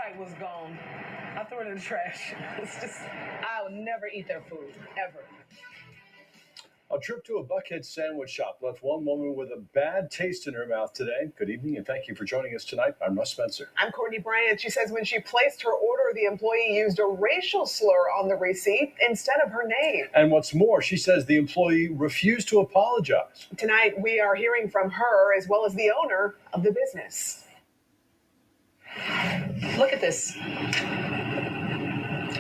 appetite was gone. I threw it in the trash. It's just, I would never eat their food, ever. A trip to a Buckhead sandwich shop left one woman with a bad taste in her mouth today. Good evening, and thank you for joining us tonight. I'm Russ Spencer. I'm Courtney Bryant. She says when she placed her order, the employee used a racial slur on the receipt instead of her name. And what's more, she says the employee refused to apologize. Tonight, we are hearing from her as well as the owner of the business. Look at this.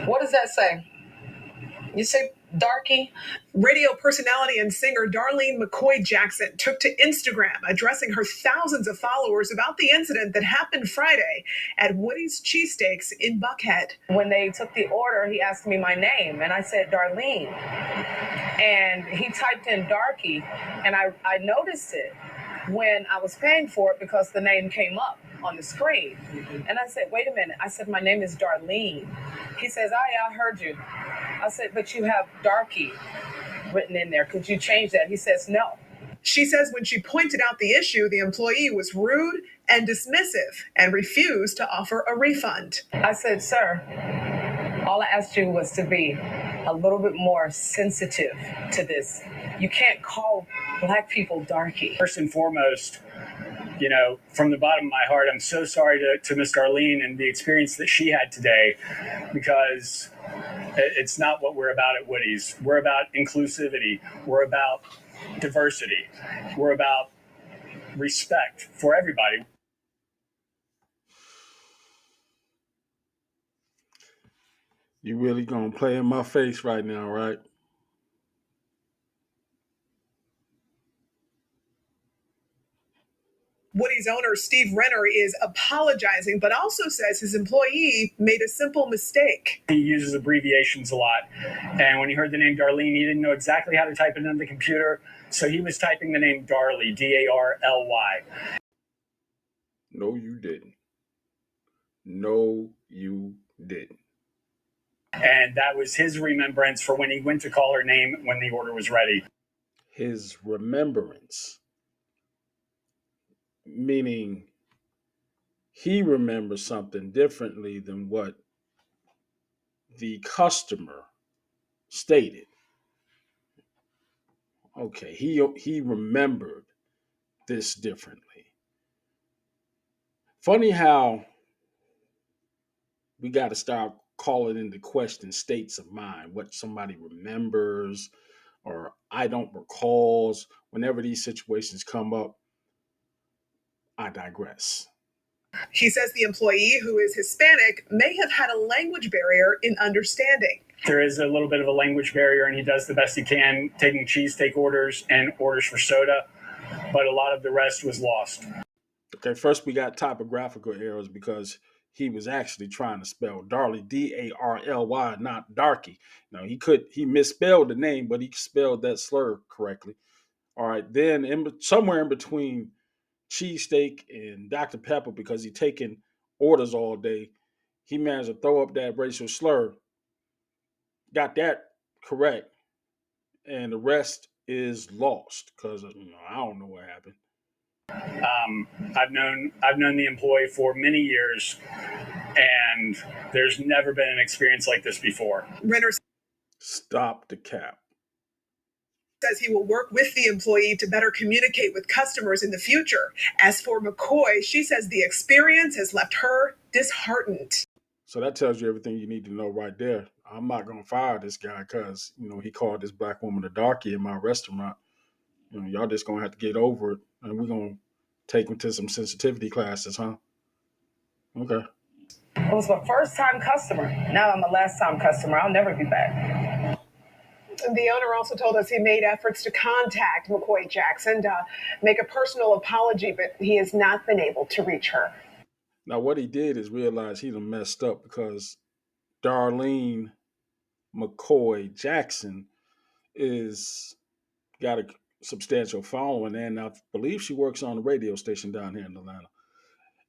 What does that say? You say darky? Radio personality and singer Darlene McCoy Jackson took to Instagram, addressing her thousands of followers about the incident that happened Friday at Woody's Cheesesteaks in Buckhead. When they took the order, he asked me my name, and I said Darlene. And he typed in darky, and I noticed it when I was paying for it because the name came up on the screen. And I said, wait a minute. I said, my name is Darlene. He says, oh, yeah, I heard you. I said, but you have darky written in there. Could you change that? He says, no. She says when she pointed out the issue, the employee was rude and dismissive and refused to offer a refund. I said, sir, all I asked you was to be a little bit more sensitive to this. You can't call Black people darky. First and foremost, from the bottom of my heart, I'm so sorry to Miss Darlene and the experience that she had today, because it's not what we're about at Woody's. We're about inclusivity. We're about diversity. We're about respect for everybody. You really gonna play in my face right now, right? Woody's owner, Steve Renner, is apologizing, but also says his employee made a simple mistake. He uses abbreviations a lot. And when he heard the name Darlene, he didn't know exactly how to type it into the computer. So he was typing the name Darly, Darly. No, you didn't. No, you didn't. And that was his remembrance for when he went to call her name when the order was ready. His remembrance. Meaning he remembers something differently than what the customer stated. Okay, he remembered this differently. Funny how we got to start calling into question states of mind, what somebody remembers or I don't recalls. Whenever these situations come up, I digress. He says the employee, who is Hispanic, may have had a language barrier in understanding. There is a little bit of a language barrier, and he does the best he can, taking cheesesteak orders and orders for soda, but a lot of the rest was lost. Okay, first we got typographical errors because he was actually trying to spell Darly, Darly, not Darky. Now he misspelled the name, but he spelled that slur correctly. All right, then somewhere in between cheesesteak and Dr. Pepper, because he taking orders all day, he managed to throw up that racial slur. Got that correct, and the rest is lost because I don't know what happened. I've known the employee for many years, and there's never been an experience like this before. Renner Stop the cap. Says he will work with the employee to better communicate with customers in the future. As for McCoy, she says the experience has left her disheartened. So that tells you everything you need to know right there. I'm not going to fire this guy because, he called this black woman a darky in my restaurant. Y'all just going to have to get over it. And we're going to take him to some sensitivity classes, huh? Okay. It was my first time customer. Now I'm a last time customer. I'll never be back. The owner also told us he made efforts to contact McCoy Jackson to make a personal apology, but he has not been able to reach her. Now, what he did is realize he done messed up because Darlene McCoy Jackson is got a substantial following, and I believe she works on a radio station down here in Atlanta.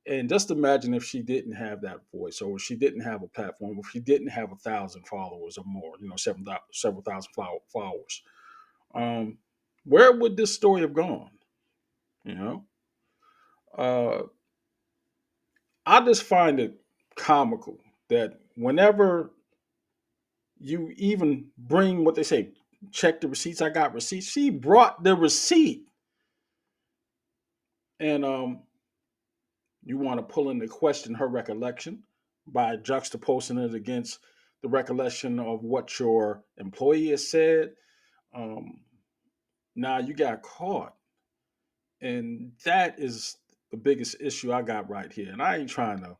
And just imagine if she didn't have that voice, or if she didn't have a platform, if she didn't have 1,000 followers or more, several thousand followers. Where would this story have gone? I just find it comical that whenever you even bring what they say, check the receipts. I got receipts. She brought the receipt, and you want to pull into question her recollection by juxtaposing it against the recollection of what your employee has said. Um, Now you got caught, and that is the biggest issue I got right here. And I ain't trying to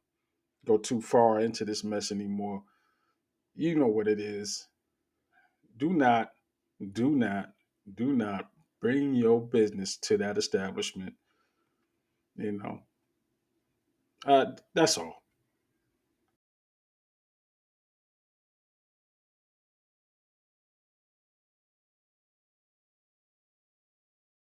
go too far into this mess anymore. You know what it is. Do not, do not, do not bring your business to that establishment. You know, that's all.